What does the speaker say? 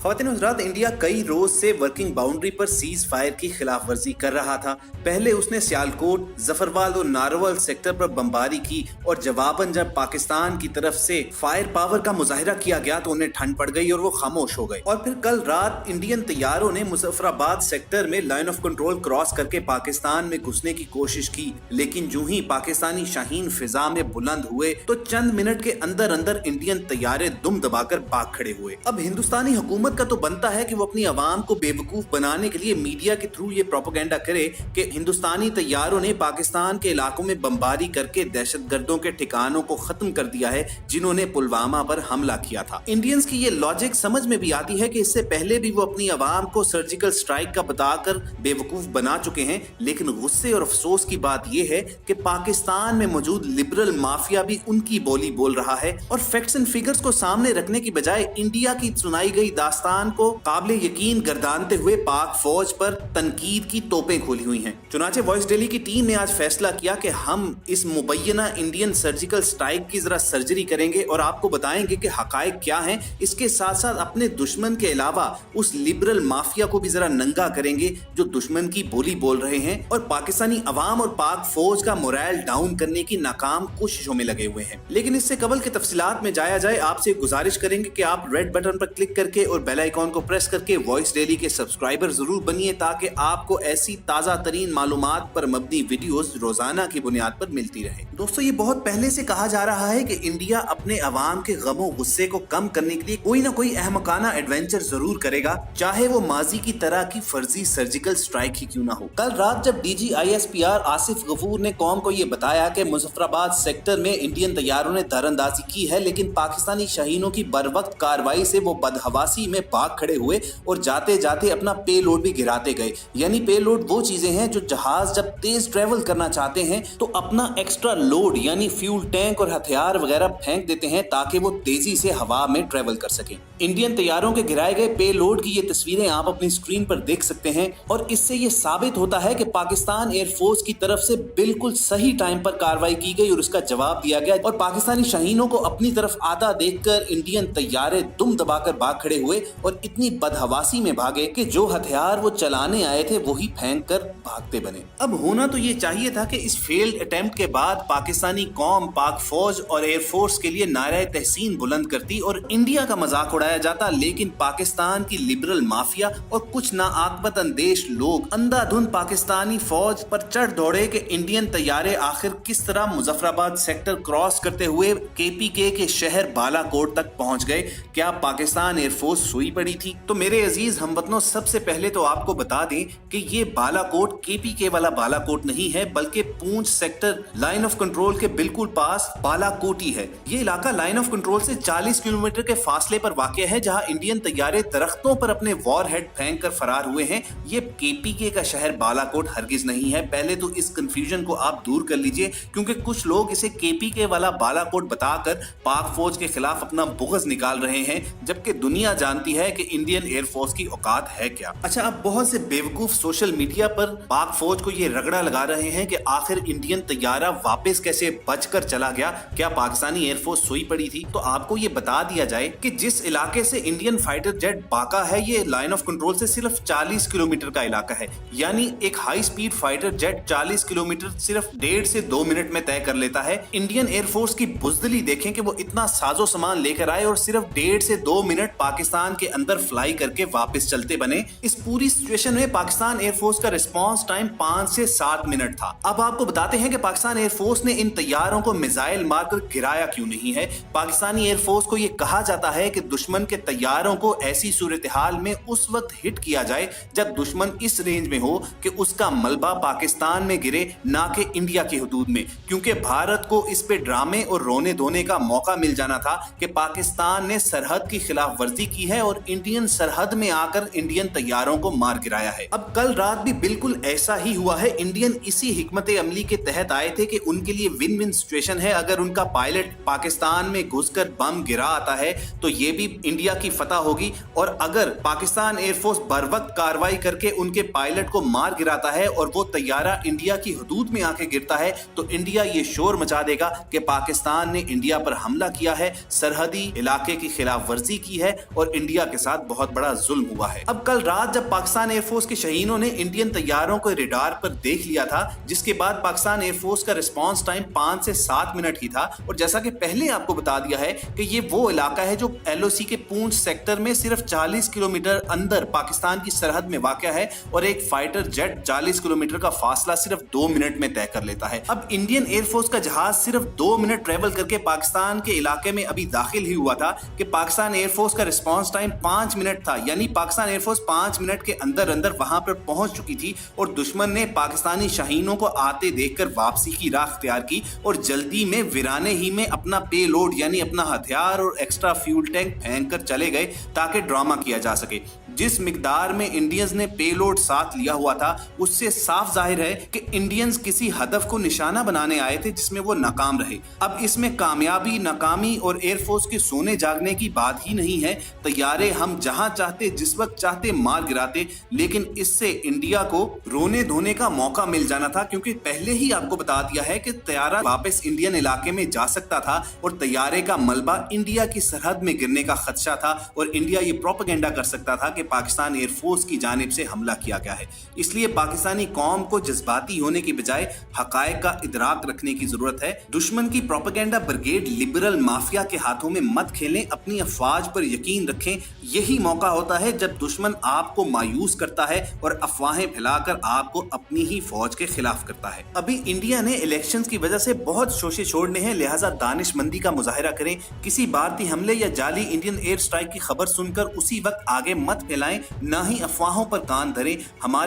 ख़वातीन हज़रात, इंडिया कई रोज से वर्किंग बाउंड्री पर सीज फायर की खिलाफ वर्जी कर रहा था। पहले उसने सियालकोट, जफरवाल और नारोवाल सेक्टर पर बमबारी की और जवाबन जब पाकिस्तान की तरफ से फायर पावर का मुजाहिरा किया गया तो उन्हें ठंड पड़ गई और वो खामोश हो गए। और फिर कल रात इंडियन तैयारों ने मुजफ्फराबाद सेक्टर में लाइन ऑफ कंट्रोल क्रॉस करके पाकिस्तान में घुसने की कोशिश की, लेकिन जो ही पाकिस्तानी शाहीन फिजा में बुलंद हुए तो चंद मिनट के अंदर अंदर इंडियन तैयारे दुम दबाकर भाग खड़े हुए। अब हिंदुस्तानी हुकूमत का तो बनता है कि वो अपनी आवाम को बेवकूफ बनाने के लिए मीडिया के थ्रू ये प्रोपेगेंडा करे कि हिंदुस्तानी तैयारों ने पाकिस्तान के इलाकों में बमबारी करके दहशतगर्दों के ठिकानों को खत्म कर दिया है जिन्होंने पुलवामा पर हमला किया था। इंडियंस की ये लॉजिक समझ में भी आती है कि इससे पहले भी वो अपनी आवाम को सर्जिकल स्ट्राइक का बताकर बेवकूफ बना चुके हैं, लेकिन गुस्से और अफसोस की बात यह है कि पाकिस्तान में मौजूद लिबरल माफिया भी उनकी बोली बोल रहा है और फैक्ट्स एंड फिगर्स को सामने रखने की बजाय इंडिया की सुनाई गई दास्तान को काबिल यकीन गर्दानते हुए पाक फौज पर तनकीद की तोपें खोली हुई हैं। चुनाचे वॉइस डेली की टीम ने आज फैसला किया कि हम इस मुबैना इंडियन सर्जिकल स्ट्राइक की जरा सर्जरी करेंगे और आपको बताएंगे कि हकायक क्या हैं। इसके साथ साथ अपने दुश्मन के अलावा उस लिबरल माफिया को भी जरा नंगा करेंगे जो दुश्मन की बोली बोल रहे हैं और पाकिस्तानी अवाम और पाक फौज का मोरल डाउन करने की नाकाम कोशिशों में लगे हुए हैं। लेकिन इससे कबल के तफसीलात में जाया जाए, आपसे गुजारिश करेंगे कि आप रेड बटन पर क्लिक करके और बेल आइकॉन को प्रेस करके वॉइस डेली के सब्सक्राइबर जरूर बनिए ताकि आपको ऐसी ताज़ा तरीन मालूमात पर मबनी वीडियोस रोजाना की बुनियाद पर मिलती रहे। दोस्तों, ये बहुत पहले से कहा जा रहा है कि इंडिया अपने अवाम के गमों गुस्से को कम करने के लिए कोई ना कोई अहमकाना एडवेंचर जरूर करेगा, चाहे वो माजी की तरह की फर्जी सर्जिकल स्ट्राइक ही क्यों ना हो। कल रात जब डीजी ISPR आसिफ गफूर ने कौम को ये बताया कि मुजफ्फराबाद सेक्टर में इंडियन तैयारों ने दरअंदाजी की है, लेकिन पाकिस्तानी शाहीनों की बरवक्त कार्रवाई से वो बदहवासी में भाग खड़े हुए और जाते जाते अपना पे लोड भी गिराते गए। यानी पे लोड वो चीजें हैं जो जहाज जब तेज ट्रेवल करना चाहते हैं तो अपना एक्स्ट्रा लोड यानी फ्यूल टैंक और हथियार वगैरह फेंक देते हैं ताकि वो तेजी से हवा में ट्रेवल कर सके। इंडियन तैयारों के गिराए गए पे लोड की ये तस्वीरें आप अपनी स्क्रीन पर देख सकते हैं और इससे ये साबित होता है कि पाकिस्तान एयरफोर्स की तरफ से बिल्कुल सही टाइम पर कार्रवाई की गई और उसका जवाब दिया गया और पाकिस्तानी शाहीनों को अपनी तरफ आता देखकर इंडियन तैयारे दुम दबाकर भाग खड़े हुए और इतनी बदहवासी में भागे कि जो हथियार वो चलाने आए थे वही फेंक कर भागते बने। अब होना तो ये चाहिए था कि इस फेल्ड अटेम्प्ट के बाद पाकिस्तानी कौम पाक फौज और एयरफोर्स के लिए नारे तहसीन बुलंद करती और इंडिया का मजाक उड़ाया जाता, लेकिन पाकिस्तान की लिबरल माफिया और कुछ नाआकबत अंदेश लोग अंधाधुंध पाकिस्तानी फौज पर चढ़ दौड़े कि इंडियन तैयारे आखिर किस तरह मुजफ्फराबाद सेक्टर क्रॉस करते हुए KPK के शहर बालाकोट तक पहुंच गए। क्या पाकिस्तान एयरफोर्स सोई पड़ी थी? तो मेरे अजीज हमवतनों, सबसे पहले तो आपको बता दें कि ये बालाकोट KPK वाला बालाकोट नहीं है, बल्कि पूंछ सेक्टर लाइन ऑफ कंट्रोल के बिल्कुल पास बालाकोटी है। ये इलाका लाइन ऑफ कंट्रोल से 40 किलोमीटर के फासले पर वाक़ है, जहां इंडियन तैयारे दरख्तों पर अपने वॉर हेड फेंक कर फरार हुए हैं। ये KPK का शहर बालाकोट हरगिज नहीं है। पहले तो इस कंफ्यूजन को आप दूर कर लीजिए, क्योंकि कुछ लोग इसे KPK वाला बालाकोट बताकर पाक फौज के खिलाफ अपना बुग़्ज़ निकाल रहे हैं, जबकि दुनिया जानती है कि इंडियन एयरफोर्स की औकात है क्या। अच्छा, अब बहुत से बेवकूफ सोशल मीडिया पर पाक फौज को ये रगड़ा लगा रहे हैं कि आखिर इंडियन तैयारा वापस कैसे बचकर चला गया, क्या पाकिस्तानी एयरफोर्स सोई पड़ी थी? तो आपको ये बता दिया जाए कि जिस इलाके से इंडियन फाइटर जेट बाका है, ये लाइन ऑफ कंट्रोल से सिर्फ 40 किलोमीटर का इलाका है। यानी एक high speed fighter jet 40 kilometre सिर्फ 1.5 से 2 मिनट में तय कर लेता है। इंडियन एयरफोर्स की बुज़दिली देखें कि वो इतना साजो सामान लेकर आए और सिर्फ 1.5 से 2 मिनट पाकिस्तान के अंदर फ्लाई करके वापस चलते बने। इस पूरी सिचुएशन में पाकिस्तान एयरफोर्स का रिस्पांस टाइम 5 से 7 मिनट था। अब आपको बताते हैं कि पाकिस्तान एयरफोर्स ने इन तैयारों को मिसाइल मारकर गिराया क्यों नहीं है। पाकिस्तानी एयरफोर्स को यह कहा जाता है कि दुश्मन के तैयारों को ऐसी सूरत हाल में उस वक्त हिट किया जाए जब दुश्मन इस रेंज में हो कि उसका मलबा पाकिस्तान में गिरे, ना कि इंडिया की हदूद में, क्योंकि भारत को इस पे ड्रामे और रोने धोने का मौका मिल जाना था कि पाकिस्तान ने सरहद की खिलाफ वर्जी की है और इंडियन सरहद में आकर इंडियन तैयारों को मार गिराया है। अब कल रात भी बिल्कुल ऐसा ही हुआ है। इंडियन इसी हिकमत अमली के तहत आए थे कि उनके लिए विन विन सिचुएशन है। अगर उनका पायलट पाकिस्तान में घुसकर बम गिरा आता है तो ये भी इंडिया की फतह होगी, और अगर पाकिस्तान एयरफोर्स बरवक्त कार्रवाई करके उनके पायलट को मार गिराता है और वो तैयारा इंडिया की हदूद में आके गिरता है तो इंडिया ये शोर मचा देगा कि पाकिस्तान ने इंडिया पर हमला किया है, सरहदी इलाके की खिलाफ वर्जी की है और इंडिया इंडिया के साथ बहुत बड़ा जुल्म हुआ है। अब कल रात जब पाकिस्तान एयरफोर्स के शहीनों ने इंडियन तैयारों को रेडार पर देख लिया था, जिसके बाद पाकिस्तान एयरफोर्स का रिस्पांस टाइम 5 से 7 मिनट ही था। और जैसा कि पहले आपको बता दिया है कि ये वो इलाका है जो LOC के पूंछ सेक्टर में सिर्फ 40 किलोमीटर अंदर पाकिस्तान की सरहद में वाक़या है और एक फाइटर जेट 40 किलोमीटर का फासला सिर्फ 2 मिनट में तय कर लेता है। अब इंडियन एयरफोर्स का जहाज सिर्फ 2 मिनट ट्रेवल करके पाकिस्तान के इलाके में अभी दाखिल ही हुआ था कि पाकिस्तान एयरफोर्स का रिस्पांस टाइम 5 मिनट था, यानी पाकिस्तान एयरफोर्स 5 मिनट के अंदर अंदर वहां पर पहुंच चुकी थी और दुश्मन ने पाकिस्तानी शाहीनों को आते देखकर वापसी की राह इख्तियार की और जल्दी में वीराने ही में अपना पेलोड यानी अपना हथियार और एक्स्ट्रा फ्यूल टैंक फेंक कर चले गए ताकि ड्रामा किया जा सके। जिस मिकदार में इंडियंस ने पेलोड साथ लिया हुआ था उससे साफ जाहिर है कि इंडियंस किसी हदफ को निशाना बनाने आए थे जिसमें वो नाकाम रहे। अब इसमें कामयाबी, नाकामी और एयरफोर्स के सोने जागने की बात ही नहीं है। तैयारे हम जहां चाहते जिस वक्त चाहते मार गिराते, लेकिन इससे इंडिया को रोने धोने का मौका मिल जाना था, क्योंकि पहले ही आपको बता दिया है कि तैयारा वापस इंडियन इलाके में जा सकता था और तैयारे का मलबा इंडिया की सरहद में गिरने का खदशा था और इंडिया ये प्रोपेगेंडा कर सकता था कि पाकिस्तान एयरफोर्स की जानिब से हमला किया गया है। इसलिए पाकिस्तानी कौम को जज्बाती होने की बजाय हकायक का इदराक रखने की जरूरत है। दुश्मन की प्रोपेगेंडा ब्रिगेड लिबरल माफिया के हाथों में मत खेलें, अपनी अफवाज पर यकीन रखें। यही मौका होता है जब दुश्मन आपको मायूस करता है और अफवाहें फैलाकर आपको अपनी ही फौज के खिलाफ करता है। अभी इंडिया ने इलेक्शंस की वजह से बहुत शोशे छोड़ने हैं, लिहाजा दानिशमंदी का मुजाहिरा करें। किसी भारतीय हमले या जाली इंडियन एयर स्ट्राइक की खबर सुनकर उसी वक्त आगे मत फैलाएं, ना ही अफवाहों पर कान धरें। हमारे